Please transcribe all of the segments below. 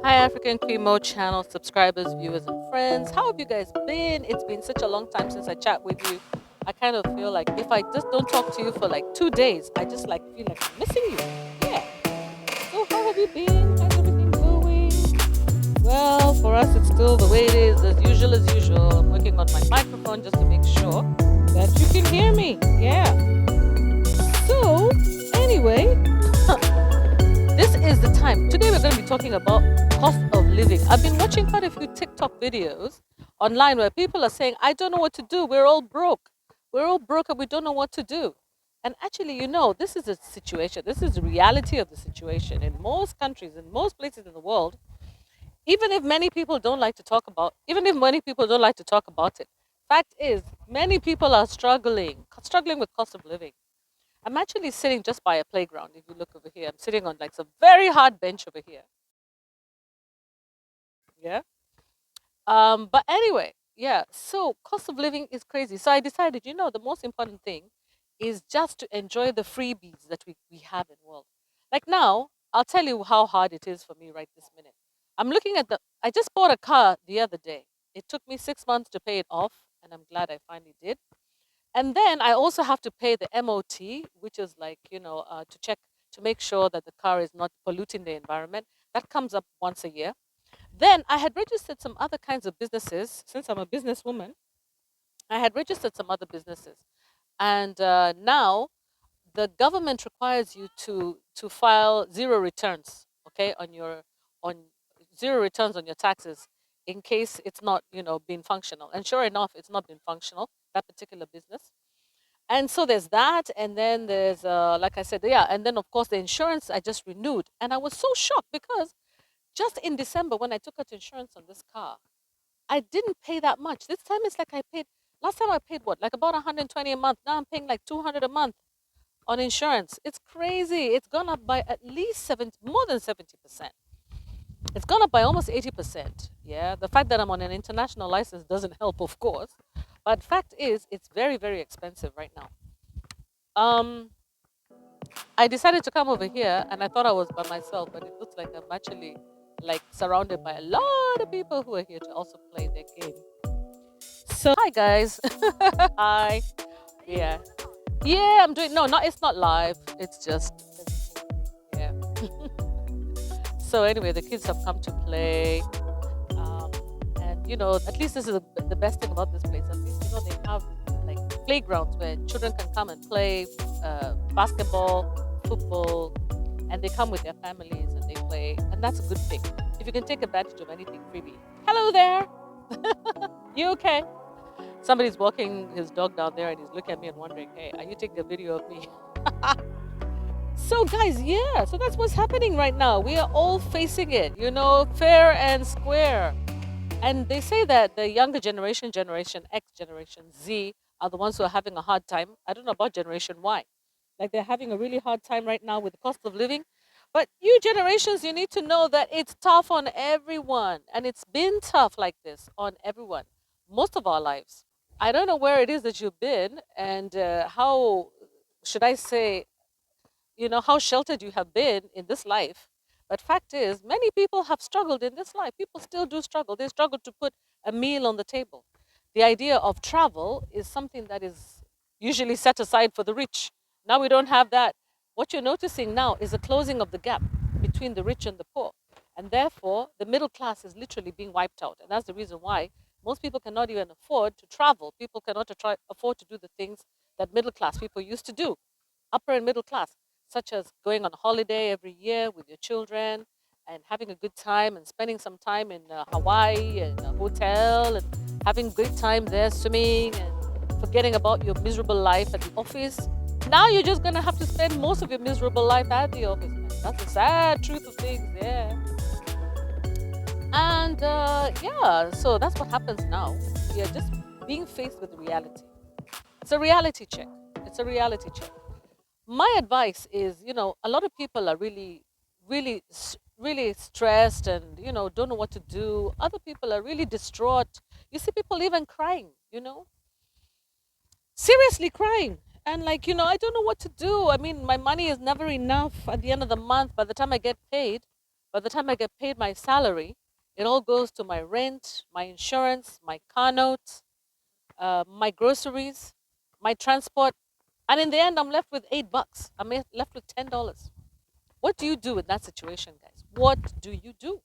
Hi, African Cremo channel subscribers, viewers, and friends. How have you guys been? It's been such a long time since I chat with you. I kind of feel like if I just don't talk to you for like 2 days, I just like feel like I'm missing you. Yeah. So how have you been? How's everything going? Well, for us, it's still the way it is, as usual as usual. I'm working on my microphone just to make sure that you can hear me. Yeah. So, anyway, this is the time. Today we're going to be talking about cost of living. I've been watching quite a few TikTok videos online where people are saying, I don't know what to do. We're all broke. We're all broke and we don't know what to do. And actually, this is a situation. This is the reality of the situation in most countries, in most places in the world. Even if many people don't like to talk about, even if many people don't like to talk about it, fact is, many people are struggling with cost of living. I'm actually sitting just by a playground. If you look over here, I'm sitting on like some very hard bench over here. Yeah. But anyway, yeah. So cost of living is crazy. So I decided, the most important thing is just to enjoy the freebies that we have in world. Like now, I'll tell you how hard it is for me right this minute. I'm looking at I just bought a car the other day. It took me 6 months to pay it off, and I'm glad I finally did. And then I also have to pay the MOT, which is like, to check to make sure that the car is not polluting the environment. That comes up once a year. Then I had registered some other kinds of businesses. Since I'm a businesswoman, I had registered some other businesses. And now the government requires you to file zero returns, okay, on zero returns on your taxes in case it's not, being functional. And sure enough, it's not been functional, that particular business. And so there's that, and then there's like I said, yeah, and then of course the insurance I just renewed, and I was so shocked because just in December when I took out insurance on this car, I didn't pay that much. This time it's like I paid. Last time I paid what, like about 120 a month. Now I'm paying like 200 a month on insurance. It's crazy. It's gone up by at least 70, more than 70%. It's gone up by almost 80%. Yeah, the fact that I'm on an international license doesn't help, of course, but fact is, it's very very expensive right now. Um, I decided to come over here and I thought I was by myself, but it looks like I'm actually like surrounded by a lot of people who are here to also play their game. So hi guys. Hi. Yeah. Yeah, I'm doing no, not it's not live. It's just yeah. So anyway, the kids have come to play. Um, and at least this is the best thing about this place. At least they have like playgrounds where children can come and play basketball, football, and they come with their families and they play, and that's a good thing. If you can take advantage of anything freebie. Hello there. You okay? Somebody's walking his dog down there and he's looking at me and wondering, hey, are you taking a video of me? So guys, yeah, so that's what's happening right now. We are all facing it, fair and square. And they say that the younger generation, Generation X, Generation Z, are the ones who are having a hard time. I don't know about Generation Y. Like they're having a really hard time right now with the cost of living. But you generations, you need to know that it's tough on everyone. And it's been tough like this on everyone most of our lives. I don't know where it is that you've been and how, should I say, how sheltered you have been in this life. But fact is, many people have struggled in this life. People still do struggle. They struggle to put a meal on the table. The idea of travel is something that is usually set aside for the rich. Now we don't have that. What you're noticing now is a closing of the gap between the rich and the poor. And therefore, the middle class is literally being wiped out. And that's the reason why most people cannot even afford to travel. People cannot afford to do the things that middle class people used to do, upper and middle class, such as going on holiday every year with your children and having a good time and spending some time in Hawaii and a hotel and having great time there swimming and forgetting about your miserable life at the office. Now you're just gonna have to spend most of your miserable life at the office, man. That's the sad truth of things, yeah. And yeah, so that's what happens now. We are just being faced with reality. It's a reality check. It's a reality check. My advice is, a lot of people are really, really, really stressed and, don't know what to do. Other people are really distraught. You see people even crying, seriously crying. And like, I don't know what to do. I mean, my money is never enough at the end of the month. By the time I get paid, By the time I get paid my salary, it all goes to my rent, my insurance, my car notes, my groceries, my transport, and in the end, I'm left with $8. Left with $10. What do you do in that situation, guys? What do you do?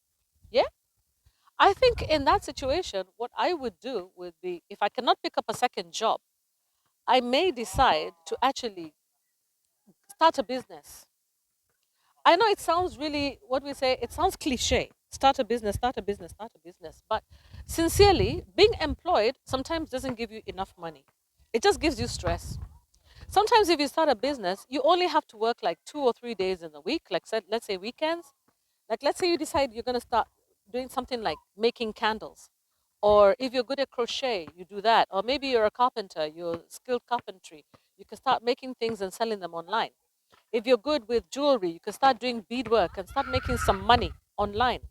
Yeah, I think in that situation, what I would do would be, if I cannot pick up a second job, I may decide to actually start a business. I know it sounds really, what we say, it sounds cliche. Start a business, start a business, start a business. But sincerely, being employed sometimes doesn't give you enough money. It just gives you stress. Sometimes if you start a business, you only have to work like 2 or 3 days in the week, like let's say weekends. Like let's say you decide you're gonna start doing something like making candles. Or if you're good at crochet, you do that. Or maybe you're a carpenter, you're skilled carpentry. You can start making things and selling them online. If you're good with jewelry, you can start doing beadwork and start making some money online.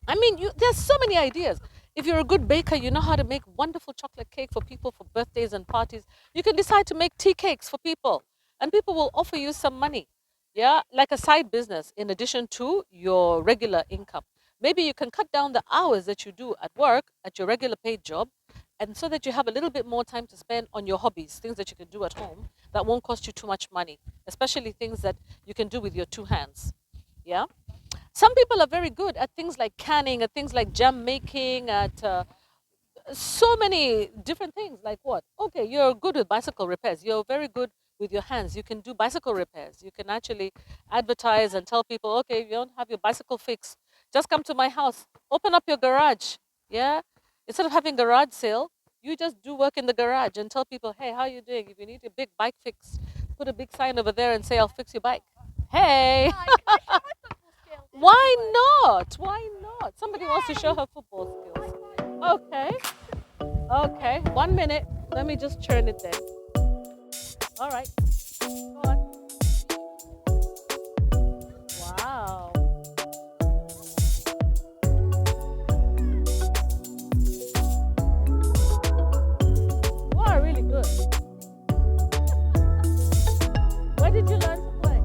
I mean, there's so many ideas. If you're a good baker, you know how to make wonderful chocolate cake for people for birthdays and parties. You can decide to make tea cakes for people, and people will offer you some money. Yeah, like a side business in addition to your regular income. Maybe you can cut down the hours that you do at work at your regular paid job, and so that you have a little bit more time to spend on your hobbies, things that you can do at home that won't cost you too much money, especially things that you can do with your two hands. Yeah, some people are very good at things like canning, at things like jam making, at so many different things. Like what? Okay, you're good with bicycle repairs. You're very good with your hands. You can do bicycle repairs. You can actually advertise and tell people, okay, if you don't have your bicycle fixed, just come to my house. Open up your garage. Yeah. Instead of having garage sale, you just do work in the garage and tell people, hey, how you doing? If you need a big bike fix, put a big sign over there and say, I'll fix your bike. Hey. Why not? Why not? Somebody wants to show her football skills. Okay. Okay. 1 minute. Let me just churn it then. All right. Go on. Wow. You are really good. Where did you learn to play?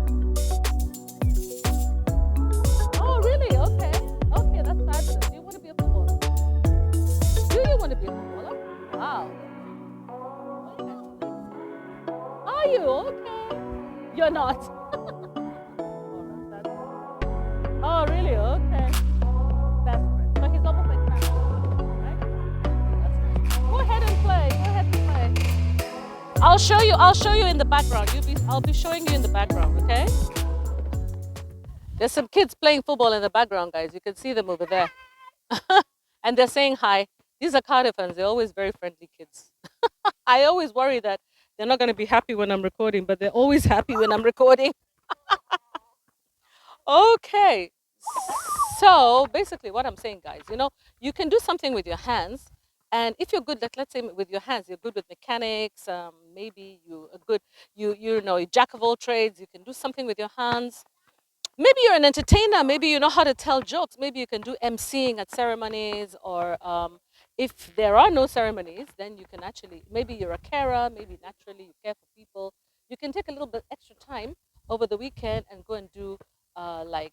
Oh, really? Okay. Okay, that's fabulous. Do you want to be a footballer? Do you want to be a footballer? Wow. Okay. Are you? Okay. You're not. Alright, oh, really? Okay. That's great. So he's almost like practicing, right? That's great. Go ahead and play. Go ahead and play. I'll show you. I'll show you in the background. I'll be showing you in the background. Okay. There's some kids playing football in the background, guys. You can see them over there, and they're saying hi. These are Cardiffans. They're always very friendly kids. I always worry that they're not going to be happy when I'm recording, but they're always happy when I'm recording. Okay. So basically, what I'm saying, guys, you can do something with your hands. And if you're good, like let's say with your hands, you're good with mechanics. Maybe you are good. You're jack of all trades. You can do something with your hands. Maybe you're an entertainer. Maybe you know how to tell jokes. Maybe you can do emceeing at ceremonies, or if there are no ceremonies, then you can actually, maybe you're a carer. Maybe naturally you care for people. You can take a little bit extra time over the weekend and go and do like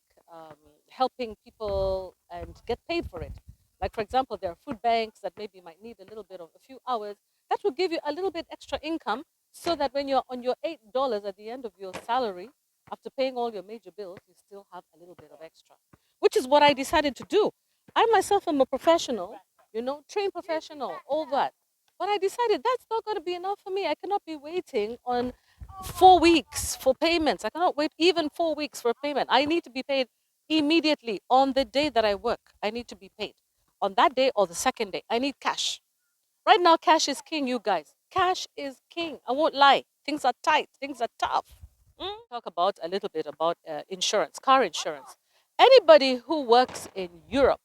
helping people and get paid for it. Like for example, there are food banks that maybe might need a little bit of a few hours. That will give you a little bit extra income, so that when you're on your $8 at the end of your salary, after paying all your major bills, you still have a little bit of extra, which is what I decided to do. I myself am a professional, trained professional, all that. But I decided that's not going to be enough for me. I cannot be waiting on 4 weeks for payments. I cannot wait even 4 weeks for payment. I need to be paid immediately on the day that I work. I need to be paid on that day or the second day. I need cash. Right now, cash is king, you guys. Cash is king. I won't lie. Things are tight, things are tough. Talk about a little bit about insurance, car insurance. Anybody who works in Europe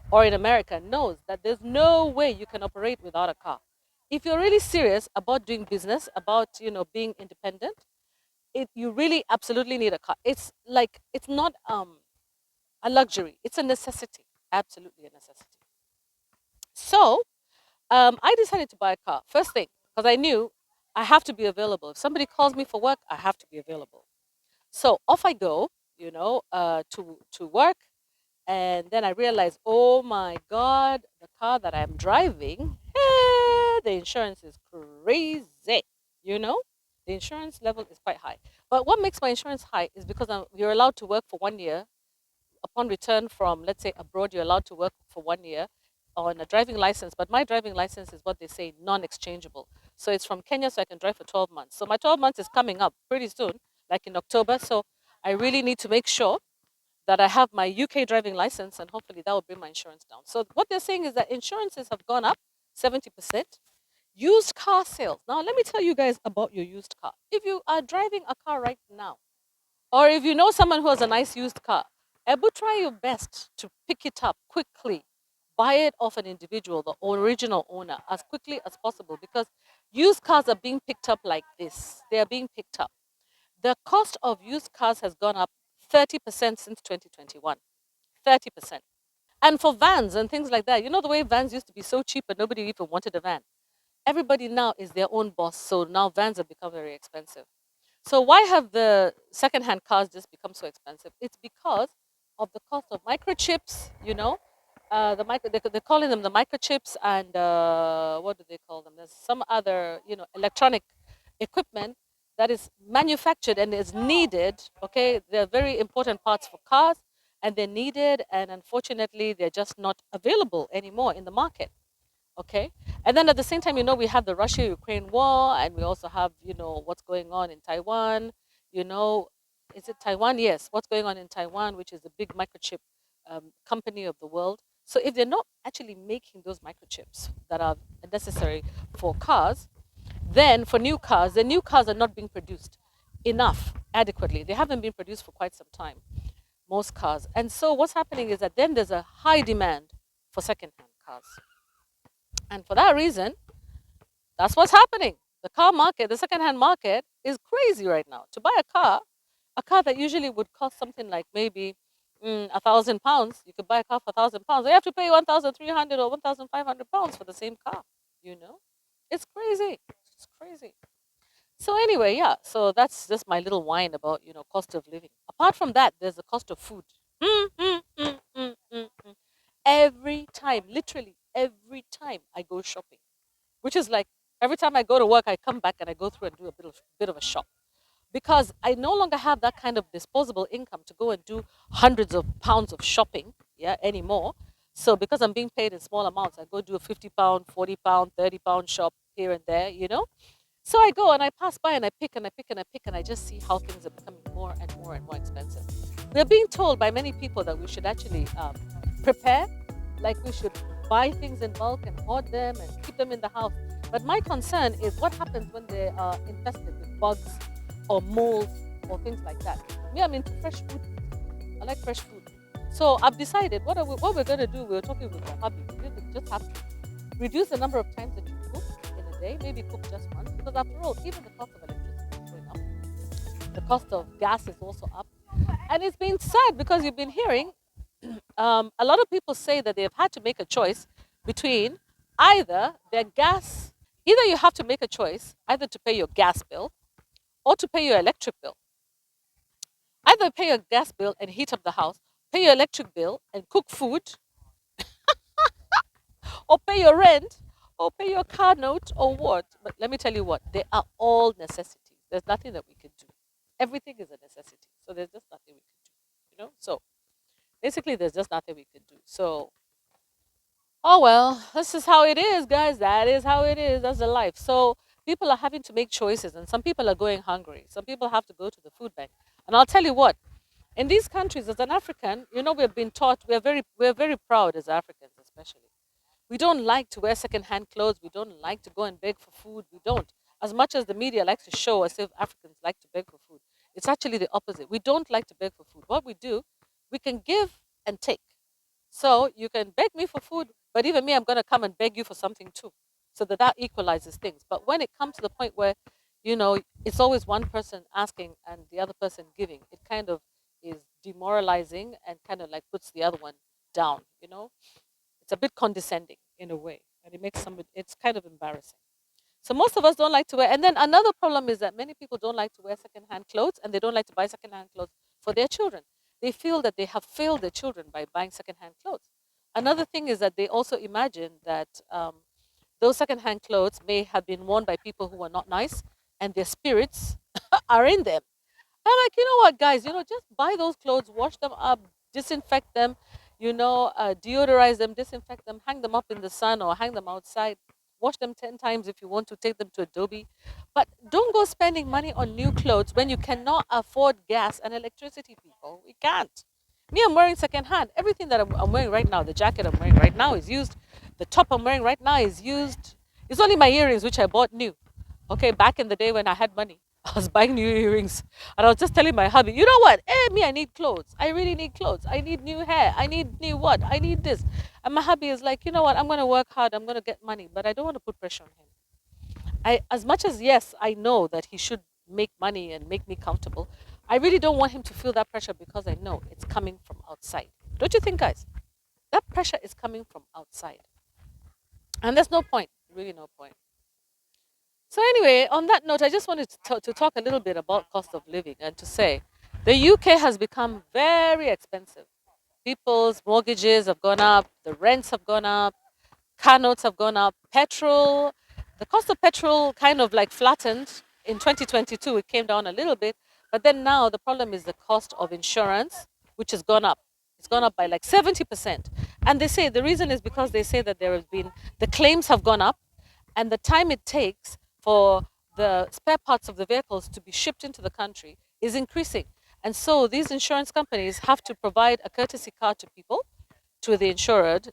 or in America knows that there's no way you can operate without a car. If you're really serious about doing business, about being independent, you really absolutely need a car. It's not a luxury; it's a necessity. Absolutely a necessity. So I decided to buy a car first thing because I knew I have to be available. If somebody calls me for work, I have to be available. So off I go. to work. And then I realized, oh my God, the car that I'm driving, the insurance is crazy. You know, the insurance level is quite high. But what makes my insurance high is because you're allowed to work for 1 year. Upon return from, let's say, abroad, you're allowed to work for 1 year on a driving license. But my driving license is what they say non-exchangeable. So it's from Kenya, so I can drive for 12 months. So my 12 months is coming up pretty soon, like in October. So I really need to make sure that I have my UK driving license, and hopefully that will bring my insurance down. So what they're saying is that insurances have gone up 70%. Used car sales. Now, let me tell you guys about your used car. If you are driving a car right now, or if you know someone who has a nice used car, Ebu, try your best to pick it up quickly. Buy it off an individual, the original owner, as quickly as possible, because used cars are being picked up like this. They are being picked up. The cost of used cars has gone up 30% since 2021. 30%. And for vans and things like that, you know the way vans used to be so cheap and nobody even wanted a van. Everybody now is their own boss, so now vans have become very expensive. So why have the second-hand cars just become so expensive? It's because of the cost of microchips. They're calling them the microchips, and what do they call them? There's some other electronic equipment that is manufactured and is needed. Okay, they're very important parts for cars, and they're needed, and unfortunately, they're just not available anymore in the market. Okay. And then at the same time, we have the Russia Ukraine war, and we also have, what's going on in Taiwan. You know, is it Taiwan? Yes. What's going on in Taiwan, which is the big microchip company of the world. So if they're not actually making those microchips that are necessary for cars, then for new cars, the new cars are not being produced enough adequately. They haven't been produced for quite some time, most cars. And so what's happening is that then there's a high demand for second-hand cars. And for that reason, that's what's happening. The car market, the second-hand market, is crazy right now. To buy a car that usually would cost something like maybe £1,000, you could buy a car for £1,000. You have to pay 1,300 or £1,500 for the same car. You know, it's crazy. It's crazy. So anyway, yeah. So that's just my little whine about cost of living. Apart from that, there's the cost of food. Mm, mm, mm, mm, mm, mm. Every time, literally every time I go shopping, which is like every time I go to work, I come back and I go through and do a bit of a shop because I no longer have that kind of disposable income to go and do hundreds of pounds of shopping, yeah, anymore. So because I'm being paid in small amounts, I go do a £50, £40, £30 shop here and there, So I go and I pass by and I pick and I pick and I pick and I just see how things are becoming more and more and more expensive. We're being told by many people that we should actually prepare, like we should buy things in bulk and hoard them and keep them in the house. But my concern is what happens when they are infested with bugs or mold or things like that. Me, I'm into fresh food. I like fresh food. So I've decided what we're going to do. We're talking with my hubby. We just have to reduce the number of times that you cook in a day. Maybe cook just once, because after all, even the cost of electricity is going up. The cost of gas is also up, and it's been sad because you've been hearing a lot of people say that they've had to make a choice between either their gas. Either you have to make a choice either to pay your gas bill or to pay your electric bill. Either pay your gas bill and heat up the house, pay your electric bill and cook food, or pay your rent, or pay your car note, or what. But let me tell you what, they are all necessities. There's nothing that we can do. Everything is a necessity. So there's just nothing we can do. So basically, there's just nothing we can do. So, oh well, this is how it is, guys. That is how it is. That's the life. So people are having to make choices, and some people are going hungry. Some people have to go to the food bank. And I'll tell you what, in these countries, as an African, we've been taught we're very proud as Africans, especially. We don't like to wear second-hand clothes. We don't like to go and beg for food. We don't. As much as the media likes to show as if Africans like to beg for food, it's actually the opposite. We don't like to beg for food. What we do, we can give and take. So you can beg me for food, but even me, I'm going to come and beg you for something too. So that equalizes things. But when it comes to the point where, it's always one person asking and the other person giving, it kind of is demoralizing and kind of like puts the other one down. It's a bit condescending in a way, and it's kind of embarrassing. So most of us don't like to wear. And then another problem is that many people don't like to wear secondhand clothes, and they don't like to buy secondhand clothes for their children. They feel that they have failed their children by buying secondhand clothes. Another thing is that they also imagine that those secondhand clothes may have been worn by people who are not nice, and their spirits are in them. I'm like, you know what, guys, just buy those clothes, wash them up, disinfect them, deodorize them, disinfect them, hang them up in the sun or hang them outside, wash them 10 times if you want to, take them to Adobe. But don't go spending money on new clothes when you cannot afford gas and electricity, people. We can't. Me, I'm wearing secondhand. Everything that I'm wearing right now, the jacket I'm wearing right now is used. The top I'm wearing right now is used. It's only my earrings, which I bought new. Okay, back in the day when I had money, I was buying new earrings. And I was just telling my hubby, you know what? Hey, me, I need clothes. I really need clothes. I need new hair. I need new what? I need this. And my hubby is like, you know what? I'm going to work hard. I'm going to get money, but I don't want to put pressure on him. As much as, yes, I know that he should make money and make me comfortable, I really don't want him to feel that pressure because I know it's coming from outside. Don't you think, guys? That pressure is coming from outside. And there's no point, really no point. So anyway, on that note, I just wanted to talk a little bit about cost of living and to say the UK has become very expensive. People's mortgages have gone up, the rents have gone up, car notes have gone up, petrol, the cost of petrol kind of like flattened. In 2022, it came down a little bit, but then now the problem is the cost of insurance, which has gone up. It's gone up by like 70%. And they say the reason is because they say that there have been, the claims have gone up, and the time it takes for the spare parts of the vehicles to be shipped into the country is increasing. And so these insurance companies have to provide a courtesy car to people, to the insured,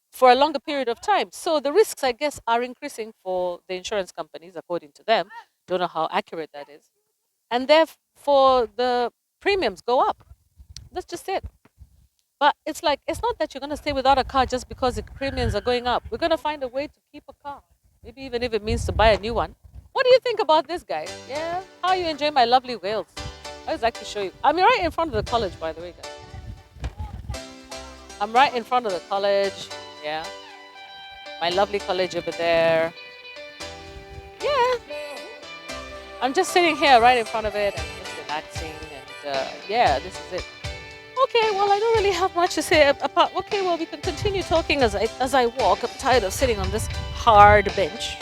for a longer period of time. So the risks, I guess, are increasing for the insurance companies, according to them. Don't know how accurate that is. And therefore, the premiums go up. That's just it. But it's like, it's not that you're going to stay without a car just because the premiums are going up. We're going to find a way to keep a car. Maybe even if it means to buy a new one. What do you think about this, guys? Yeah? How are you enjoying my lovely Wales? I would like to show you. I'm right in front of the college, by the way, guys. I'm right in front of the college. Yeah. My lovely college over there. Yeah. I'm just sitting here right in front of it and just relaxing. And yeah, this is it. Okay, well, I don't really have much to say apart. Okay, well, we can continue talking as I walk. I'm tired of sitting on this hard bench.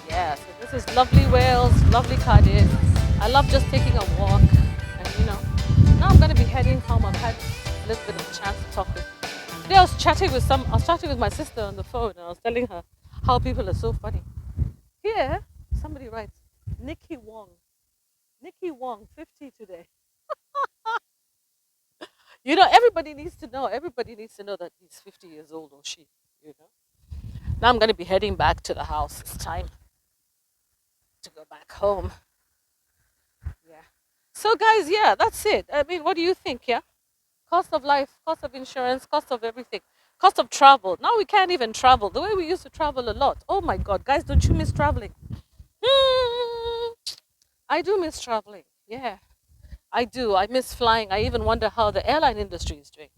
Yeah, so this is lovely Wales, lovely Cardiff. I love just taking a walk, and now I'm going to be heading home. I've had a little bit of a chance to talk with. Today I was chatting with my sister on the phone, and I was telling her how people are so funny. Here, somebody writes, Nikki Wong. Nikki Wong, 50 today. Everybody needs to know. Everybody needs to know that he's 50 years old or she, you know. Now I'm going to be heading back to the house. It's time to go back home. Yeah. So, guys, yeah, that's it. I mean, what do you think? Yeah. Cost of life, cost of insurance, cost of everything, cost of travel. Now we can't even travel the way we used to travel a lot. Oh my God, guys, don't you miss traveling? Hmm, I do miss traveling. Yeah, I do. I miss flying. I even wonder how the airline industry is doing.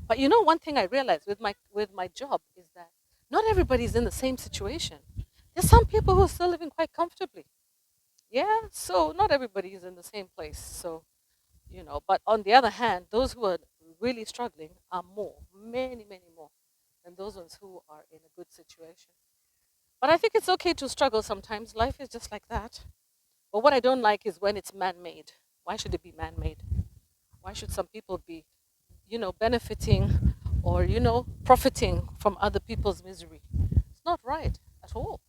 But one thing I realized with my job is that not everybody's in the same situation. There's some people who are still living quite comfortably. Yeah, so not everybody is in the same place. So but on the other hand, those who are really struggling are more, many, many more than those ones who are in a good situation. But I think it's okay to struggle sometimes. Life is just like that. But what I don't like is when it's man made. Why should it be man made? Why should some people be, benefiting or, profiting from other people's misery? It's not right at all.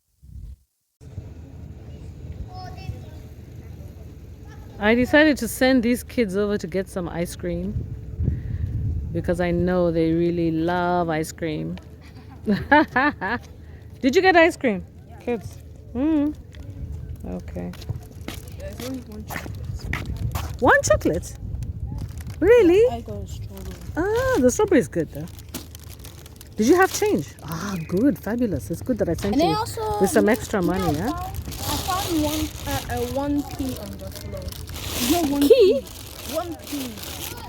I decided to send these kids over to get some ice cream because I know they really love ice cream. Did you get ice cream? Kids. Mm. Okay. There's only one chocolate. One chocolate? Yeah, Really? I got a strawberry. Ah, the strawberry is good though. Did you have change? Ah, good, fabulous. It's good that I sent And I you also, with some extra money, huh? I found one pea on the floor. No one Key? pea. One pea.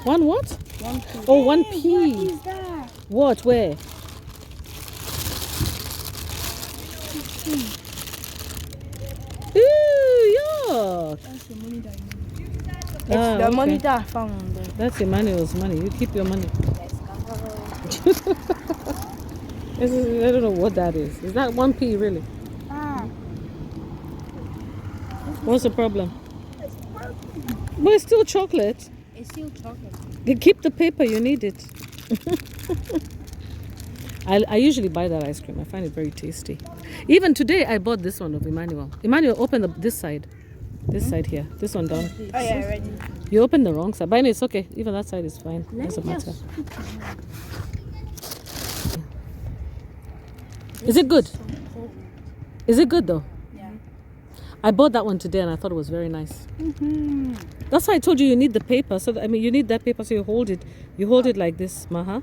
One what? One pea. Oh, one Hey, what pea. is that? What? Where? Ew, yuck. That's the money that you need. It's Ah, the money okay. that I found on there. That's Emmanuel's money. You keep your money. Let's go. I don't know what that is. Is that one pea really? Ah, What's the problem? it's broken. But it's still chocolate. It's still chocolate. You keep the paper. You need it. I usually buy that ice cream. I find it very tasty. Even today, I bought this one of Emmanuel. Emmanuel, open this side. This side here. This one down. Oh yeah, ready. You opened the wrong side. But anyway, it's okay. Even that side is fine. Doesn't matter. Is it good? Is it good though? Yeah. I bought that one today and I thought it was very nice. Mm-hmm. That's why I told you you need the paper. So that, I mean, you need that paper so you hold it. You hold it like this, Maha.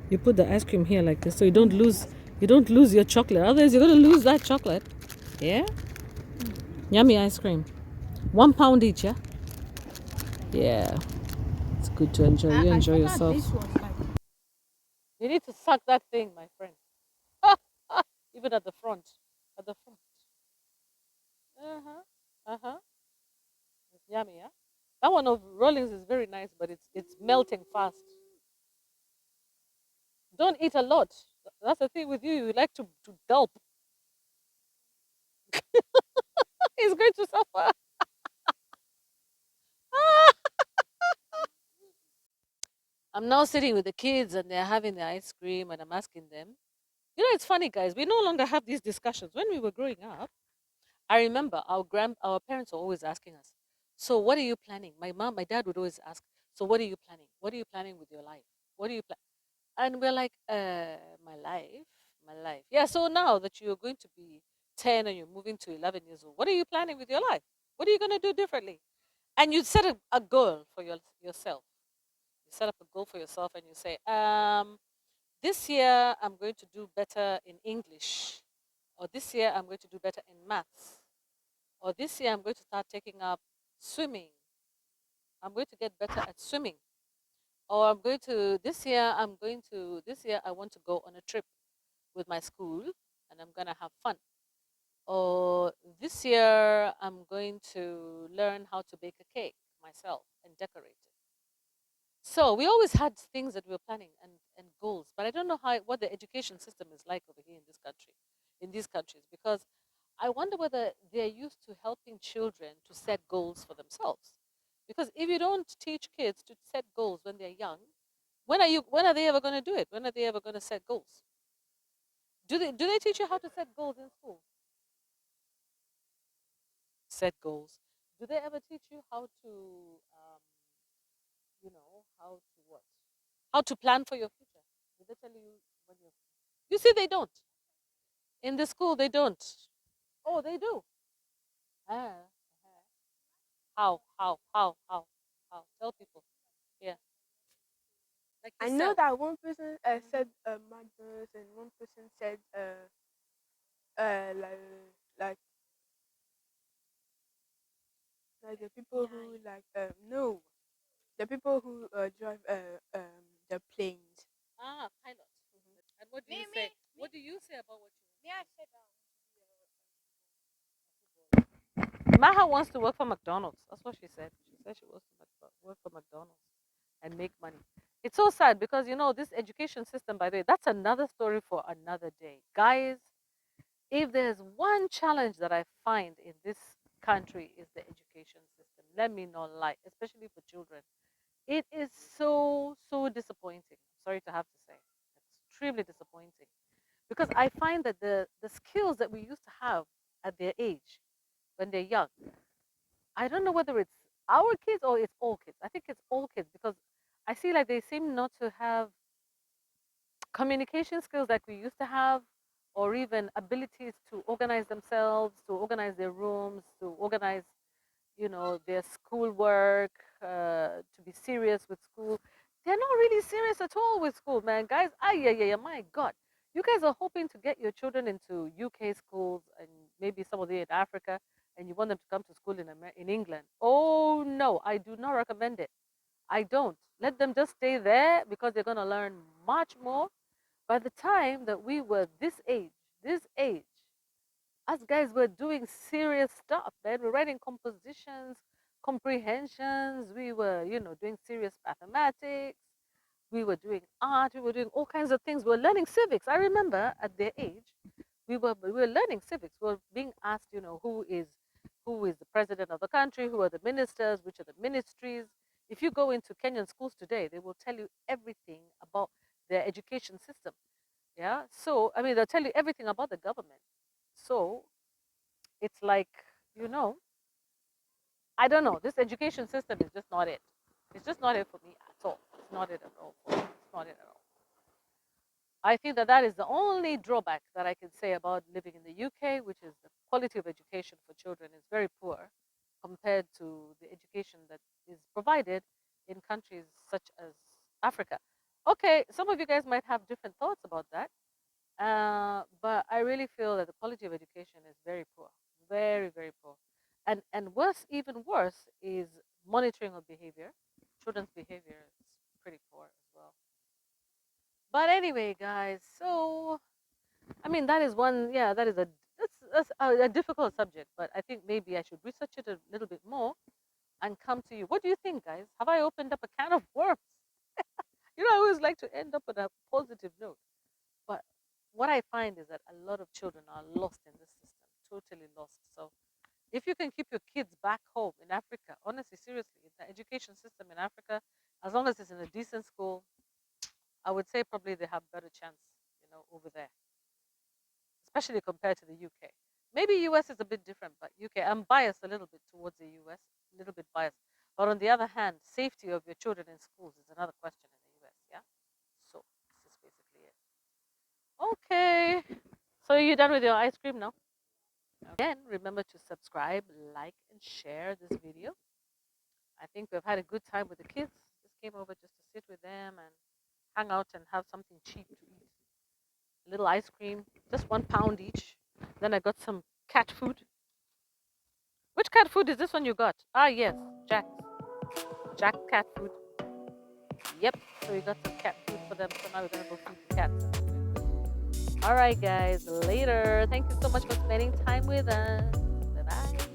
You put the ice cream here like this, so you don't lose. You don't lose your chocolate. Otherwise, you're gonna lose that chocolate. Yeah. Yummy ice cream. £1 each, yeah. Yeah. It's good to enjoy. You enjoy yourself. This was like You need to suck that thing, my friend. Even at the front. At the front. Uh huh. Uh huh. It's yummy, yeah. That one of Rollins is very nice, but it's melting fast. Don't eat a lot. That's the thing with you. You like to gulp. He's going to suffer. I'm now sitting with the kids and they're having their ice cream and I'm asking them. You know, it's funny, guys. We no longer have these discussions. When we were growing up, I remember our parents were always asking us, "So what are you planning?" My dad would always ask, "So what are you planning? What are you planning with your life? What are you plan?" And we're like, my life, my life. Yeah. So now that you're going to be 10 and you're moving to 11 years old, what are you planning with your life? What are you going to do differently? And you set a goal for yourself. You set up a goal for yourself and you say, this year I'm going to do better in English, or this year I'm going to do better in maths, or this year I'm going to start taking up swimming. I'm going to get better at swimming. Or this year I want to go on a trip with my school and I'm going to have fun. Or this year I'm going to learn how to bake a cake myself and decorate it. So we always had things that we were planning and goals, but I don't know what the education system is like over here in this country, in these countries, because I wonder whether they're used to helping children to set goals for themselves. Because if you don't teach kids to set goals when they're young, when are they ever going to do it? When are they ever going to set goals? Do they teach you how to set goals in school? Set goals. Do they ever teach you how to how to what? How to plan for your future? Do they tell you when you see they don't. In the school they don't. Oh, they do. Ah, ah. How? Tell people. Yeah. Like I know yourself. that one person said McDonald's and one person said uh like like like the people who like no the people who drive the planes. Ah, pilot. And what do you say? What do you say about what Me, I said that. you Maha wants to work for McDonald's. That's what she said. She said she wants to work for McDonald's and make money. It's so sad because this education system, by the way, that's another story for another day. Guys, if there's one challenge that I find in this country is the education system. Let me not lie, especially for children. It is so disappointing. Sorry to have to say. Extremely disappointing. Because I find that the skills that we used to have at their age when they're young, I don't know whether it's our kids or it's all kids. I think it's all kids because I see like they seem not to have communication skills like we used to have, or even abilities to organize themselves, to organize their rooms, to organize, their schoolwork, to be serious with school. They're not really serious at all with school, man. Guys, yeah, yeah, yeah, my God. You guys are hoping to get your children into UK schools and maybe some of them in Africa, and you want them to come to school in England. Oh, no, I do not recommend it. I don't. Let them just stay there because they're going to learn much more. By the time that we were this age, us guys were doing serious stuff, man. We're writing compositions, comprehensions. We were, doing serious mathematics. We were doing art. We were doing all kinds of things. We were learning civics. I remember at their age, we were learning civics. We were being asked, who is the president of the country, who are the ministers, which are the ministries. If you go into Kenyan schools today, they will tell you everything about their education system. Yeah. So I mean, they'll tell you everything about the government. So it's like, you know, I don't know. This education system is just not it. It's just not it for me at all. It's not it at all for me. It's not it at all. I think that that is the only drawback that I can say about living in the UK, which is the quality of education for children is very poor compared to the education that is provided in countries such as Africa. Okay, some of you guys might have different thoughts about that, but I really feel that the quality of education is very poor, very, very poor. And worse, even worse, is monitoring of behavior. Children's behavior is pretty poor as well. But anyway, guys, so I mean that is one. Yeah, that's a difficult subject, but I think maybe I should research it a little bit more and come to you. What do you think, guys? Have I opened up a can of worms? I always like to end up on a positive note. But what I find is that a lot of children are lost in this system, totally lost. So if you can keep your kids back home in Africa, honestly, seriously, in the education system in Africa, as long as it's in a decent school, I would say probably they have better chance, over there, especially compared to the UK. Maybe US is a bit different, but UK, I'm biased a little bit towards the US, a little bit biased. But on the other hand, safety of your children in schools is another question in the US, yeah? So this is basically it. Okay. So you're done with your ice cream now? Again, remember to subscribe, like, and share this video. I think we've had a good time with the kids. Just came over just to sit with them and hang out and have something cheap to eat. A little ice cream, just 1 pound each. Then I got some cat food. Which cat food is this one you got? Ah, yes, Jack's. Jack cat food. Yep. So we got some cat food for them. So now we're gonna go feed the cats. All right, guys. Later. Thank you so much for spending time with us. Bye bye.